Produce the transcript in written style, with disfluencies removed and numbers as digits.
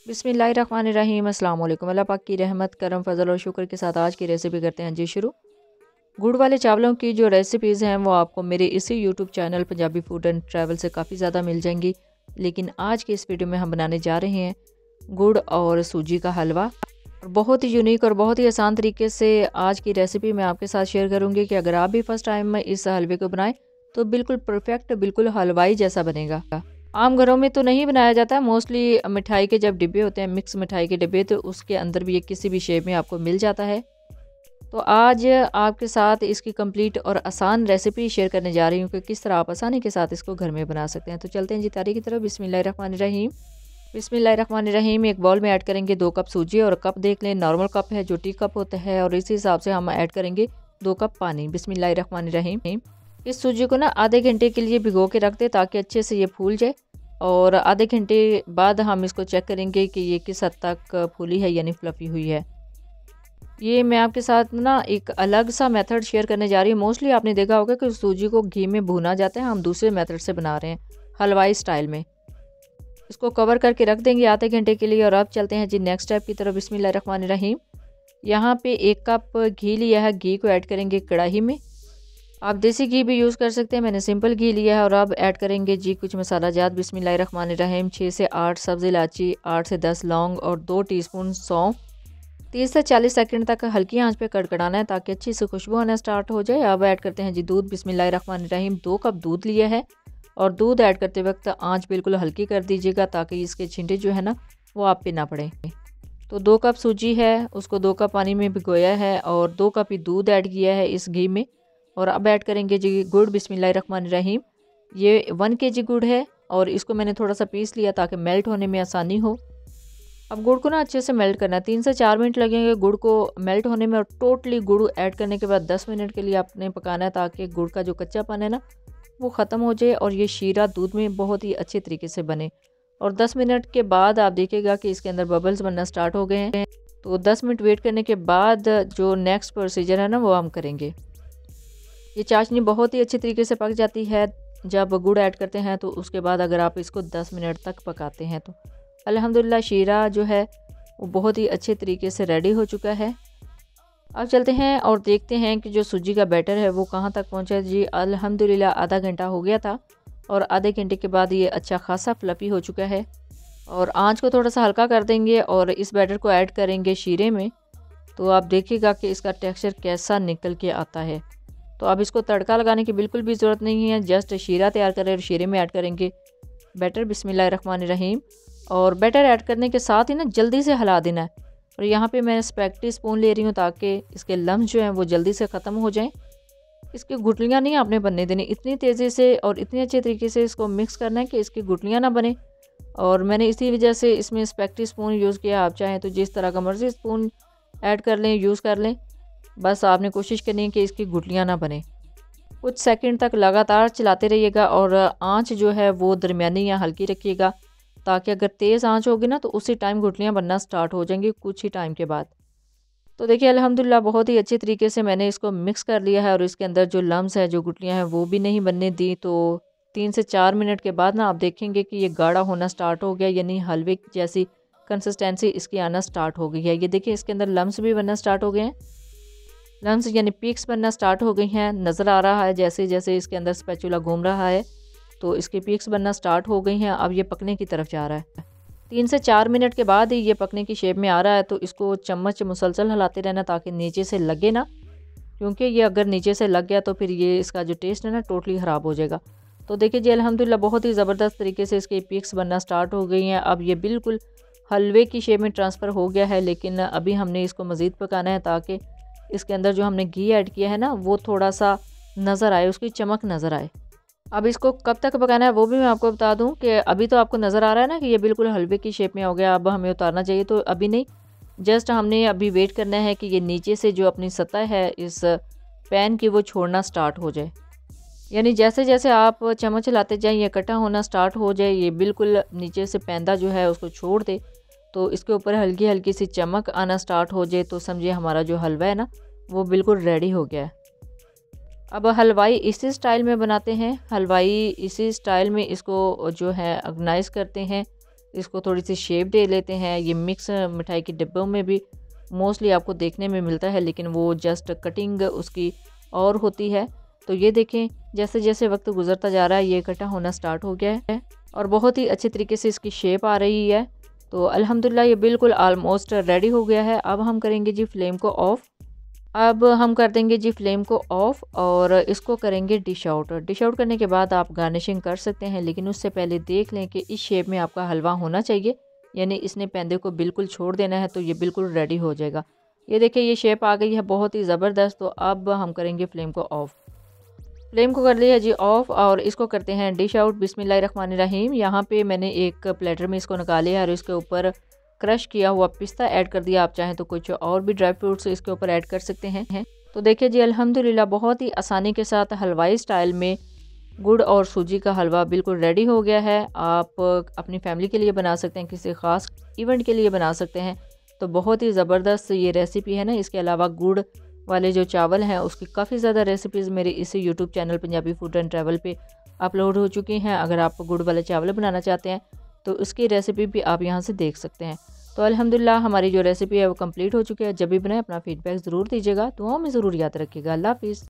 बिस्मिल्लाहिर्रहमानिर्रहीम अस्सलाम वालेकुम। अल्लाह पाक की रहमत करम फजल और शुक्र के साथ आज की रेसिपी करते हैं जी शुरू। गुड़ वाले चावलों की जो रेसिपीज़ हैं वो आपको मेरे इसी YouTube channel Punjabi food and travel से काफ़ी ज़्यादा मिल जाएंगी। लेकिन आज की इस वीडियो में हम बनाने जा रहे हैं गुड़ और सूजी का हलवा। और बहुत ही यूनिक और बहुत ही आसान तरीके से आज की रेसिपी मैं आपके साथ शेयर करूँगी कि अगर आप भी फर्स्ट टाइम इस हलवे को बनाएं तो बिल्कुल परफेक्ट, बिल्कुल हलवाई जैसा बनेगा। आम घरों में तो नहीं बनाया जाता, मोस्टली मिठाई के जब डिब्बे होते हैं, मिक्स मिठाई के डिब्बे, तो उसके अंदर भी ये किसी भी शेप में आपको मिल जाता है। तो आज आपके साथ इसकी कंप्लीट और आसान रेसिपी शेयर करने जा रही हूँ कि किस तरह आप आसानी के साथ इसको घर में बना सकते हैं। तो चलते हैं जी तैयारी की तरफ। बिस्मिल्लाहिर्रहमानिर्रहीम। बिस्मिल्लाहिर्रहमानिर्रहीम। एक बाउल में ऐड करेंगे 2 कप सूजी, और कप देख लें नॉर्मल कप है जो टी कप होता है, और इसी हिसाब से हम ऐड करेंगे 2 कप पानी। बिस्मिल्लाहिर्रहमानिर्रहीम। इस सूजी को ना आधे घंटे के लिए भिगो के रख दे ताकि अच्छे से ये फूल जाए, और आधे घंटे बाद हम इसको चेक करेंगे कि ये किस हद तक फूली है यानी फ्लफ़ी हुई है। ये मैं आपके साथ ना एक अलग सा मेथड शेयर करने जा रही हूँ। मोस्टली आपने देखा होगा कि सूजी को घी में भूना जाता है, हम दूसरे मेथड से बना रहे हैं हलवाई स्टाइल में। इसको कवर करके रख देंगे आधे घंटे के लिए। और अब चलते हैं जी नेक्स्ट स्टेप की तरफ। बिस्मिल्लाहिर्रहमानिर्रहीम। यहाँ पे 1 कप घी लिया है, घी को ऐड करेंगे कढ़ाई में। आप देसी घी भी यूज़ कर सकते हैं, मैंने सिंपल घी लिया है। और अब ऐड करेंगे जी कुछ मसाला जात। बिस्मिल्लाहिर्रहमानिर्रहीम। 6 से 8 सब्ज़ इलायची, 8 से 10 लौंग और 2 टीस्पून सौंफ। 30 से 40 सेकंड तक हल्की आंच पे कड़कड़ाना है ताकि अच्छी से खुशबू आना स्टार्ट हो जाए। अब ऐड करते हैं जी दूध। बिस्मिल्लाहिर्रहमानिर्रहीम। 2 कप दूध लिया है, और दूध ऐड करते वक्त आंच बिल्कुल हल्की कर दीजिएगा ताकि इसके छींटे जो है ना वो आप पे ना पड़े। तो 2 कप सूजी है, उसको 2 कप पानी में भिगोया है, और 2 कप ही दूध ऐड किया है इस घी में। और अब ऐड करेंगे जी गुड़। बिस्मिल्लाहिर्रहमानिर्रहीम। ये 1 kg गुड़ है, और इसको मैंने थोड़ा सा पीस लिया ताकि मेल्ट होने में आसानी हो। अब गुड़ को ना अच्छे से मेल्ट करना है, 3 से 4 मिनट लगेंगे गुड़ को मेल्ट होने में। और टोटली गुड़ ऐड करने के बाद 10 मिनट के लिए आपने पकाना है ताकि गुड़ का जो कच्चापन है ना वो ख़त्म हो जाए और ये शीरा दूध में बहुत ही अच्छे तरीके से बने। और 10 मिनट के बाद आप देखिएगा कि इसके अंदर बबल्स बनना स्टार्ट हो गए हैं। तो 10 मिनट वेट करने के बाद जो नेक्स्ट प्रोसीजर है ना वो हम करेंगे। ये चाशनी बहुत ही अच्छे तरीके से पक जाती है जब गुड़ ऐड करते हैं, तो उसके बाद अगर आप इसको 10 मिनट तक पकाते हैं तो अल्हम्दुलिल्लाह शीरा जो है वो बहुत ही अच्छे तरीके से रेडी हो चुका है। अब चलते हैं और देखते हैं कि जो सूजी का बैटर है वो कहाँ तक पहुँचा है जी। अल्हम्दुलिल्लाह आधा घंटा हो गया था, और आधे घंटे के बाद ये अच्छा खासा फ्लफ़ी हो चुका है। और आंच को थोड़ा सा हल्का कर देंगे और इस बैटर को ऐड करेंगे शीरे में। तो आप देखिएगा कि इसका टेक्सचर कैसा निकल के आता है। तो अब इसको तड़का लगाने की बिल्कुल भी ज़रूरत नहीं है, जस्ट शीरा तैयार करें और शीरे में ऐड करेंगे बैटर। बिस्मिल्लाहिर्रहमानिर्रहीम। और बैटर ऐड करने के साथ ही ना जल्दी से हिला देना है। और यहाँ पे मैं स्पैगेटी स्पून ले रही हूँ ताकि इसके लम्स जो हैं वो जल्दी से ख़त्म हो जाएं। इसकी गुठलियाँ नहीं आपने बनने देनी, इतनी तेज़ी से और इतने अच्छे तरीके से इसको मिक्स करना है कि इसकी गुठलियाँ ना बने। और मैंने इसी वजह से इसमें स्पैगेटी स्पून यूज़ किया। आप चाहें तो जिस तरह का मर्ज़ी स्पून ऐड कर लें, यूज़ कर लें, बस आपने कोशिश करनी है कि इसकी गुठलियाँ ना बने। कुछ सेकंड तक लगातार चलाते रहिएगा, और आंच जो है वो दरमियानी या हल्की रखिएगा ताकि अगर तेज़ आंच होगी ना तो उसी टाइम गुठलियाँ बनना स्टार्ट हो जाएंगी कुछ ही टाइम के बाद। तो देखिए अल्हम्दुलिल्लाह बहुत ही अच्छे तरीके से मैंने इसको मिक्स कर लिया है, और इसके अंदर जो लम्स है, जो गुठलियाँ हैं वो भी नहीं बनने दी। तो 3 से 4 मिनट के बाद ना आप देखेंगे कि ये गाढ़ा होना स्टार्ट हो गया, यानी हलवे जैसी कंसिस्टेंसी इसकी आना स्टार्ट हो गई है। ये देखिए इसके अंदर लम्स भी बनना स्टार्ट हो गए हैं, लम्स यानी पीक्स बनना स्टार्ट हो गई हैं। नज़र आ रहा है जैसे जैसे इसके अंदर स्पैचुला घूम रहा है तो इसकी पीक्स बनना स्टार्ट हो गई हैं। अब ये पकने की तरफ जा रहा है। 3 से 4 मिनट के बाद ही ये पकने की शेप में आ रहा है। तो इसको चम्मच मुसलसल हिलाते रहना ताकि नीचे से लगे ना, क्योंकि ये अगर नीचे से लग गया तो फिर ये इसका जो टेस्ट है ना टोटली ख़राब हो जाएगा। तो देखिए जी अल्हम्दुलिल्लाह बहुत ही ज़बरदस्त तरीके से इसकी पीक्स बनना स्टार्ट हो गई हैं। अब ये बिल्कुल हलवे की शेप में ट्रांसफ़र हो गया है, लेकिन अभी हमने इसको मज़ीद पकाना है ताकि इसके अंदर जो हमने घी ऐड किया है ना वो थोड़ा सा नज़र आए, उसकी चमक नज़र आए। अब इसको कब तक पकाना है वो भी मैं आपको बता दूं कि अभी तो आपको नज़र आ रहा है ना कि ये बिल्कुल हलवे की शेप में हो गया। अब हमें उतारना चाहिए, तो अभी नहीं, जस्ट हमने अभी वेट करना है कि ये नीचे से जो अपनी सतह है इस पैन की वो छोड़ना स्टार्ट हो जाए। यानी जैसे जैसे आप चम्मच चलाते जाएं ये इकट्ठा होना स्टार्ट हो जाए, ये बिल्कुल नीचे से पैंदा जो है उसको छोड़ दे, तो इसके ऊपर हल्की हल्की सी चमक आना स्टार्ट हो जाए, तो समझिए हमारा जो हलवा है ना वो बिल्कुल रेडी हो गया है। अब हलवाई इसी स्टाइल में बनाते हैं, हलवाई इसी स्टाइल में इसको जो है ऑर्गेनाइज़ करते हैं इसको थोड़ी सी शेप दे लेते हैं। ये मिक्स मिठाई के डिब्बों में भी मोस्टली आपको देखने में मिलता है, लेकिन वो जस्ट कटिंग उसकी और होती है। तो ये देखें जैसे जैसे वक्त गुजरता जा रहा है ये इकट्ठा होना स्टार्ट हो गया है और बहुत ही अच्छे तरीके से इसकी शेप आ रही है। तो अल्हम्दुलिल्लाह ये बिल्कुल ऑलमोस्ट रेडी हो गया है। अब हम करेंगे जी फ्लेम को ऑफ़। अब हम कर देंगे जी फ्लेम को ऑफ़ और इसको करेंगे डिश आउट। डिश आउट करने के बाद आप गार्निशिंग कर सकते हैं, लेकिन उससे पहले देख लें कि इस शेप में आपका हलवा होना चाहिए, यानी इसने पेंदे को बिल्कुल छोड़ देना है, तो ये बिल्कुल रेडी हो जाएगा। ये देखिए ये शेप आ गई है बहुत ही ज़बरदस्त। तो अब हम करेंगे फ्लेम को ऑफ़। फ्लेम को कर लिया जी ऑफ़ और इसको करते हैं डिश आउट। बिस्मिल्लाहिर्रहमानिर्रहीम। यहाँ पे मैंने एक प्लेटर में इसको निकाले है और इसके ऊपर क्रश किया हुआ पिस्ता ऐड कर दिया। आप चाहें तो कुछ और भी ड्राई फ्रूट्स इसके ऊपर ऐड कर सकते हैं। तो देखिए जी अल्हम्दुलिल्लाह बहुत ही आसानी के साथ हलवाई स्टाइल में गुड़ और सूजी का हलवा बिल्कुल रेडी हो गया है। आप अपनी फैमिली के लिए बना सकते हैं, किसी ख़ास इवेंट के लिए बना सकते हैं। तो बहुत ही ज़बरदस्त ये रेसिपी है ना। इसके अलावा गुड़ वाले जो चावल हैं उसकी काफ़ी ज़्यादा रेसिपीज़ मेरे इसी YouTube channel Punjabi food and travel पे अपलोड हो चुकी हैं। अगर आप गुड़ वाले चावल बनाना चाहते हैं तो उसकी रेसिपी भी आप यहाँ से देख सकते हैं। तो अल्हम्दुलिल्लाह हमारी जो रेसिपी है वो कंप्लीट हो चुकी है। जब भी बनाए अपना फीडबैक ज़रूर दीजिएगा, दुआओं में ज़रूर याद रखिएगा। अल्लाह हाफ़िज़।